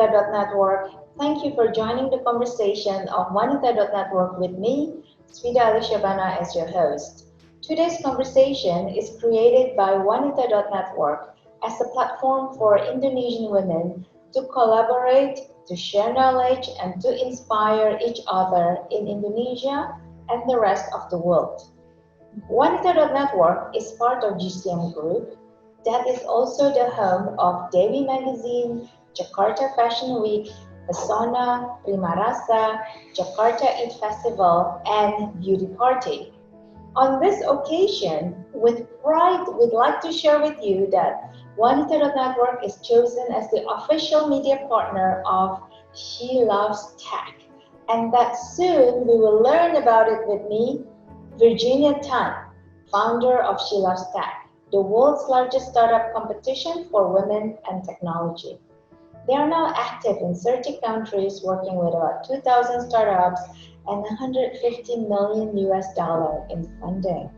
Network. Thank you for joining the conversation of Network with me, Svida Alisjahabana, as your host. Today's conversation is created by Network as a platform for Indonesian women to collaborate, to share knowledge, and to inspire each other in Indonesia and the rest of the world. Network is part of GCM Group that is also the home of Dewi Magazine, Jakarta Fashion Week, Pesona, Prima Rasa, Jakarta Eat Festival, and Beauty Party. On this occasion, with pride, we'd like to share with you that Network is chosen as the official media partner of She Loves Tech, and that soon we will learn about it with me, Virginia Tan, founder of She Loves Tech, the world's largest startup competition for women and technology. They are now active in 30 countries, working with about 2,000 startups and 150 million US dollar in funding.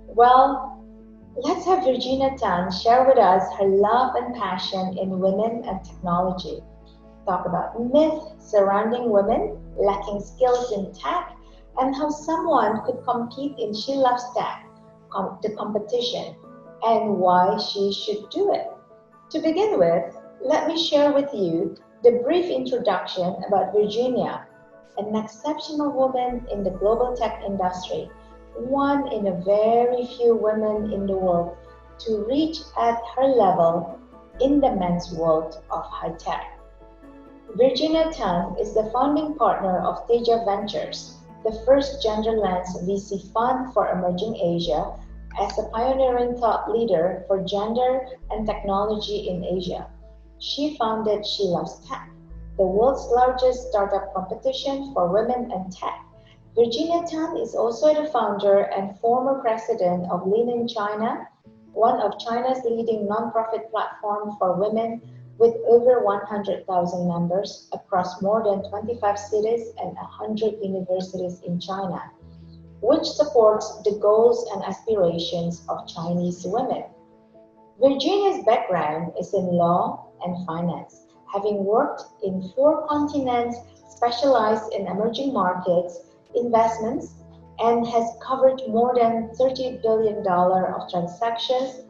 Well, let's have Virginia Tan share with us her love and passion in women and technology. Talk about myths surrounding women lacking skills in tech and how someone could compete in She Loves Tech, the competition, and why she should do it. To begin with, let me share with you the brief introduction about Virginia, an exceptional woman in the global tech industry, one in a very few women in the world to reach at her level in the men's world of high tech. Virginia Tan is the founding partner of Teja Ventures, the first gender-lens VC fund for emerging Asia, as a pioneering thought leader for gender and technology in Asia. She founded She Loves Tech, the world's largest startup competition for women and tech. Virginia Tan is also the founder and former president of Lean in China, one of China's leading nonprofit platforms for women with over 100,000 members across more than 25 cities and 100 universities in China, which supports the goals and aspirations of Chinese women. Virginia's background is in law and finance, having worked in 4 continents, specialized in emerging markets, investments, and has covered more than $30 billion of transactions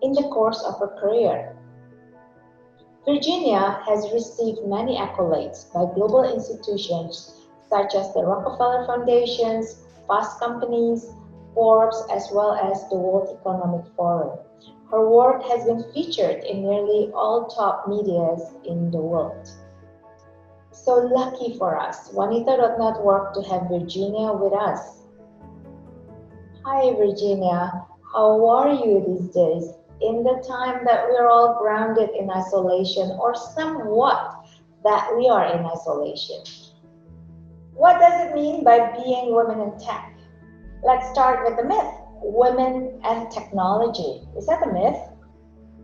in the course of her career. Virginia has received many accolades by global institutions such as the Rockefeller Foundations, Fast Companies, Forbes, as well as the World Economic Forum. Her work has been featured in nearly all top medias in the world. So lucky for us, Network, to have Virginia with us. Hi Virginia, how are you these days? In the time that we are all grounded in isolation, or somewhat that we are in isolation. What does it mean by being women in tech? Let's start with the myth. Women and technology. Is that a myth?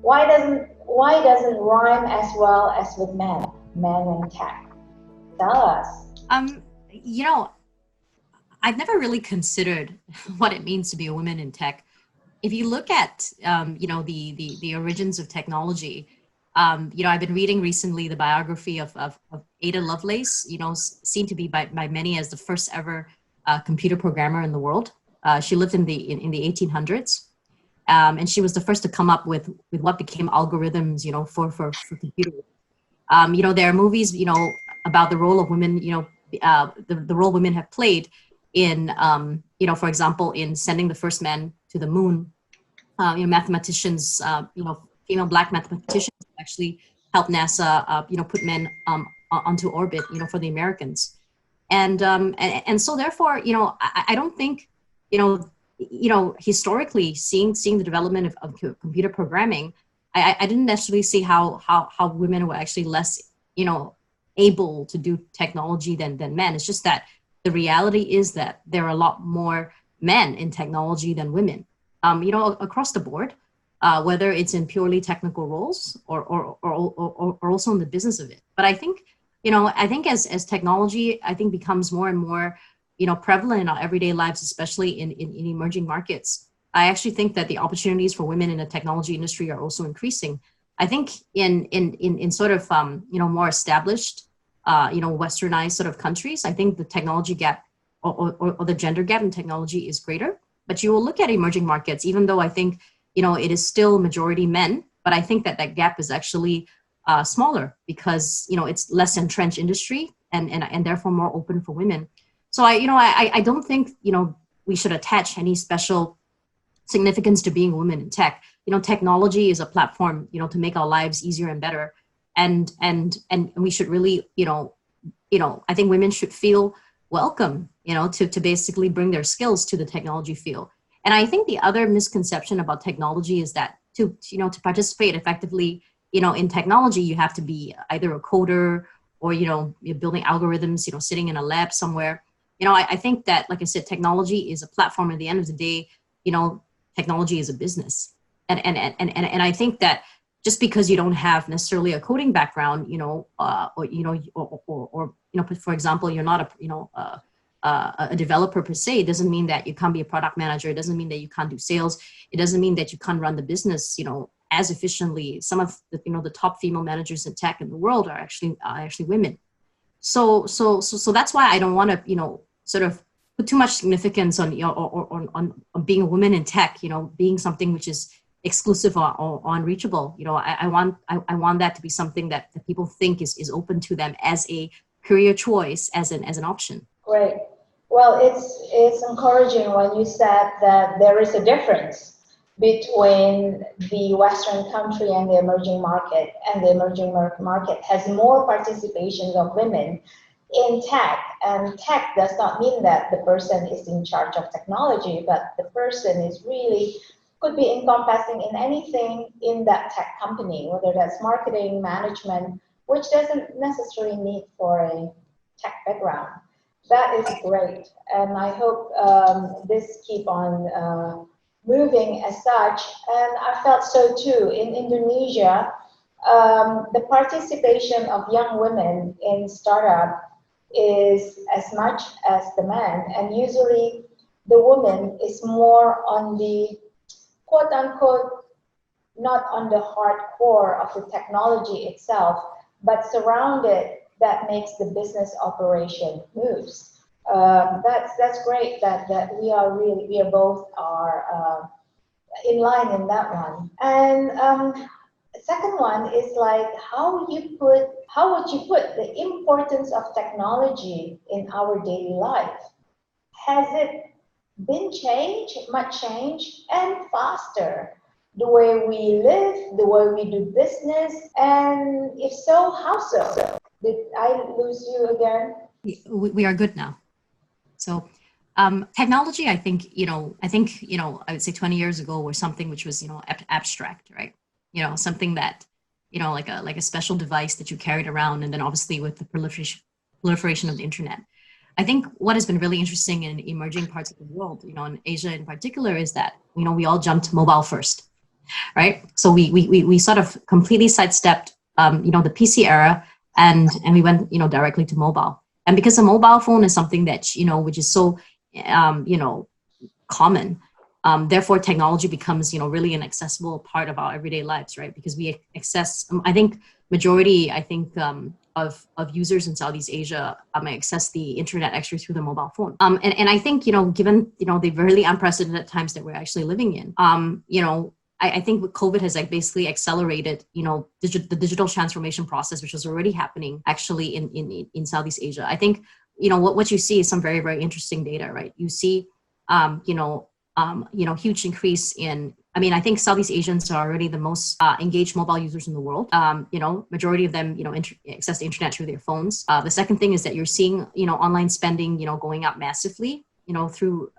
Why doesn't rhyme as well as with men and tech? Tell us. I've never really considered what it means to be a woman in tech. If you look at the origins of technology, I've been reading recently the biography of Ada Lovelace, seen to be by many as the first ever computer programmer in the world. She lived in the 1800s, and she was the first to come up with what became algorithms, for computers. There are movies, about the role of women, the role women have played in, for example, in sending the first man to the moon. Mathematicians, female Black mathematicians actually helped NASA, put men onto orbit, for the Americans. And so therefore, I don't think, historically seeing the development of computer programming, I didn't necessarily see how women were actually less, able to do technology than men. It's just that the reality is that there are a lot more men in technology than women, across the board, whether it's in purely technical roles or also in the business of it. But I think, as technology, becomes more and more, prevalent in our everyday lives, especially in emerging markets, I actually think that the opportunities for women in the technology industry are also increasing. I think in sort of more established westernized sort of countries, I think the technology gap or the gender gap in technology is greater. But you will look at emerging markets, even though I think it is still majority men, but I think that gap is actually smaller because it's less entrenched industry and therefore more open for women. So I don't think we should attach any special significance to being a woman in tech. Technology is a platform to make our lives easier and better, and we should really I think women should feel welcome to basically bring their skills to the technology field. And I think the other misconception about technology is that to participate effectively in technology, you have to be either a coder or you're building algorithms sitting in a lab somewhere. I think that, like I said, technology is a platform. At the end of the day, technology is a business, and I think that just because you don't have necessarily a coding background, for example, you're not a developer per se, it doesn't mean that you can't be a product manager. It doesn't mean that you can't do sales. It doesn't mean that you can't run the business, as efficiently. Some of the top female managers in tech in the world are actually women. So that's why I don't want to, sort of put too much significance on, on being a woman in tech, being something which is exclusive or unreachable. I want that to be something that people think is open to them as a career choice, as an option. Great. Well, it's encouraging when you said that there is a difference between the Western country and the emerging market, and the emerging market has more participation of women in tech. And tech does not mean that the person is in charge of technology, but the person is really could be encompassing in anything in that tech company, whether that's marketing, management, which doesn't necessarily need for a tech background. That is great, and I hope this keep on moving as such. And I felt so too. In Indonesia, the participation of young women in startup is as much as the men, and usually the woman is more on the quote unquote, not on the hardcore of the technology itself, but surrounded that makes the business operation moves. That's great that we are both are in line in that one. And second one is like how would you put the importance of technology in our daily life? Has it been changed, much change, and faster? The way we live, the way we do business, and if so, how so? Did I lose you again? We are good now. So technology, I think, I would say 20 years ago was something which was, abstract, right? Something that, like a special device that you carried around. And then obviously with the proliferation of the internet. I think what has been really interesting in emerging parts of the world, in Asia in particular, is that, we all jumped mobile first, right? So we sort of completely sidestepped, the PC era, and we went, directly to mobile. And because the mobile phone is something that, which is so, common, therefore technology becomes, really an accessible part of our everyday lives, right? Because we access, I think majority, of users in Southeast Asia access the internet actually through the mobile phone. And I think, given, the really unprecedented times that we're actually living in, I think what COVID has basically accelerated, the digital transformation process, which was already happening actually in Southeast Asia. I think, what you see is some very, very interesting data, right? You see, huge increase in, I think Southeast Asians are already the most engaged mobile users in the world. Majority of them, access the internet through their phones. The second thing is that you're seeing, online spending, going up massively, through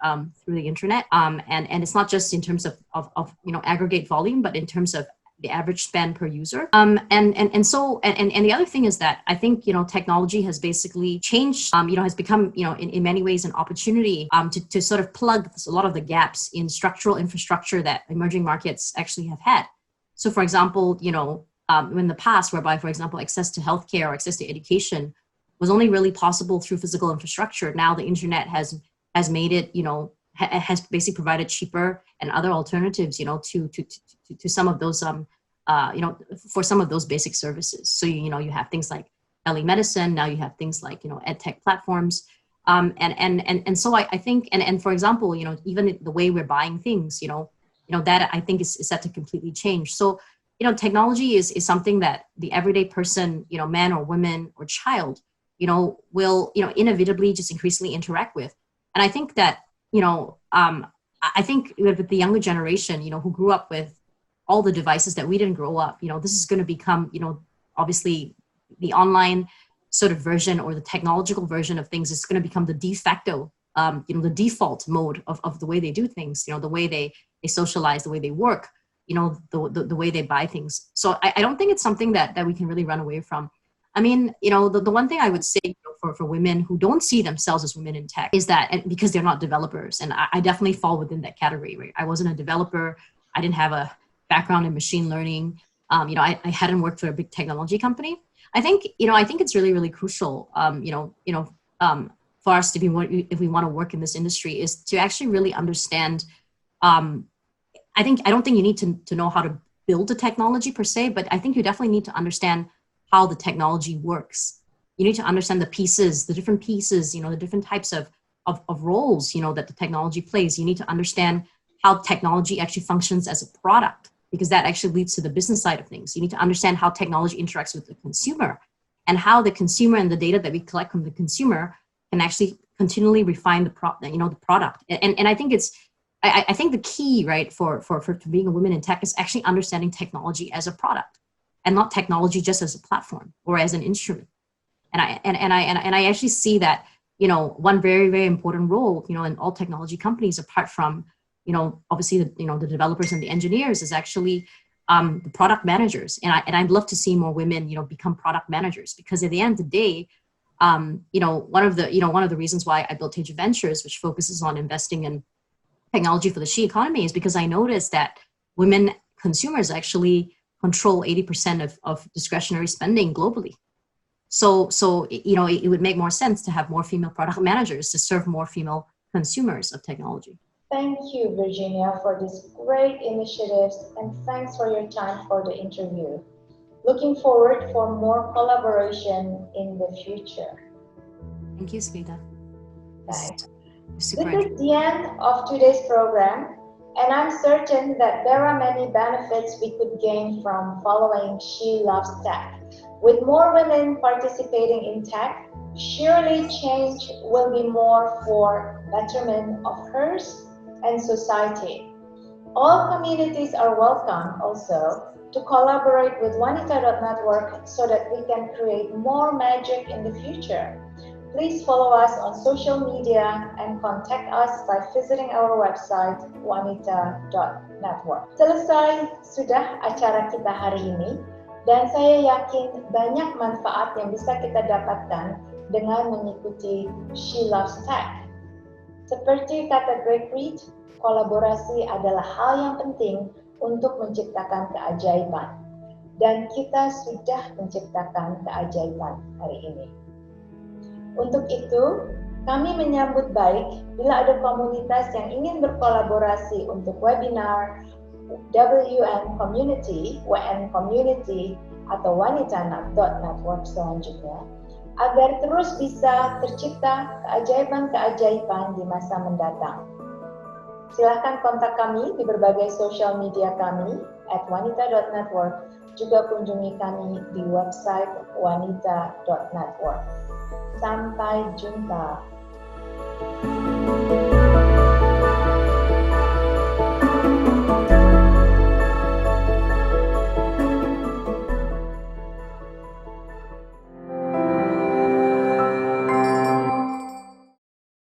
the internet. And it's not just in terms of aggregate volume, but in terms of the average spend per user. And the other thing is that I think, technology has basically changed, has become, in many ways an opportunity to sort of plug a lot of the gaps in structural infrastructure that emerging markets actually have had. So for example, in the past, whereby, for example, access to healthcare or access to education was only really possible through physical infrastructure. Now the internet has made it, has basically provided cheaper and other alternatives, to some of those for some of those basic services. So, you have things like telemedicine, now you have things like, ed tech platforms. And so I think, and for example, even the way we're buying things, that I think is set to completely change. So, technology is something that the everyday person, man or woman or child, will, inevitably just increasingly interact with. And I think that, I think with the younger generation, who grew up with all the devices that we didn't grow up, this is going to become, obviously the online sort of version or the technological version of things is going to become the de facto, the default mode of the way they do things, the way they socialize, the way they work, the way they buy things. So I don't think it's something that we can really run away from. I mean, the one thing I would say for women who don't see themselves as women in tech is that, and because they're not developers, and I definitely fall within that category, right? I wasn't a developer. I didn't have a background in machine learning. I hadn't worked for a big technology company. I think it's really, really crucial, for us to be, if we want to work in this industry, is to actually really understand. I don't think you need to know how to build the technology per se, but I think you definitely need to understand how the technology works. You need to understand the pieces, the different pieces, the different types of roles, that the technology plays. You need to understand how technology actually functions as a product, because that actually leads to the business side of things. You need to understand how technology interacts with the consumer, and how the consumer and the data that we collect from the consumer can actually continually refine the product. And I think I think the key, right, for being a woman in tech is actually understanding technology as a product, and not technology just as a platform or as an instrument. And I actually see that, one very, very important role, in all technology companies, apart from, obviously the developers and the engineers, is actually the product managers. And I'd love to see more women, become product managers, because at the end of the day, one of the reasons why I built Teja Ventures, which focuses on investing in technology for the she economy, is because I noticed that women consumers actually control 80% of discretionary spending globally. So it would make more sense to have more female product managers to serve more female consumers of technology. Thank you, Virginia, for these great initiatives, and thanks for your time for the interview. Looking forward for more collaboration in the future. Thank you, Svida. Thanks. This is the end of today's program, and I'm certain that there are many benefits we could gain from following She Loves Tech. With more women participating in tech, surely change will be more for betterment of hers and society. All communities are welcome also to collaborate with Wanita.network so that we can create more magic in the future. Please follow us on social media and contact us by visiting our website wanita.network. Selesai sudah acara kita hari ini, dan saya yakin banyak manfaat yang bisa kita dapatkan dengan mengikuti She Loves Tech. Seperti kata Greg Reed, kolaborasi adalah hal yang penting untuk menciptakan keajaiban. Dan kita sudah menciptakan keajaiban hari ini. Untuk itu, kami menyambut baik bila ada komunitas yang ingin berkolaborasi untuk webinar, WN Community, atau wanita.network selanjutnya, agar terus bisa tercipta keajaiban-keajaiban di masa mendatang. Silakan kontak kami di berbagai sosial media kami @wanita.network, juga kunjungi kami di website wanita.network. Sampai jumpa.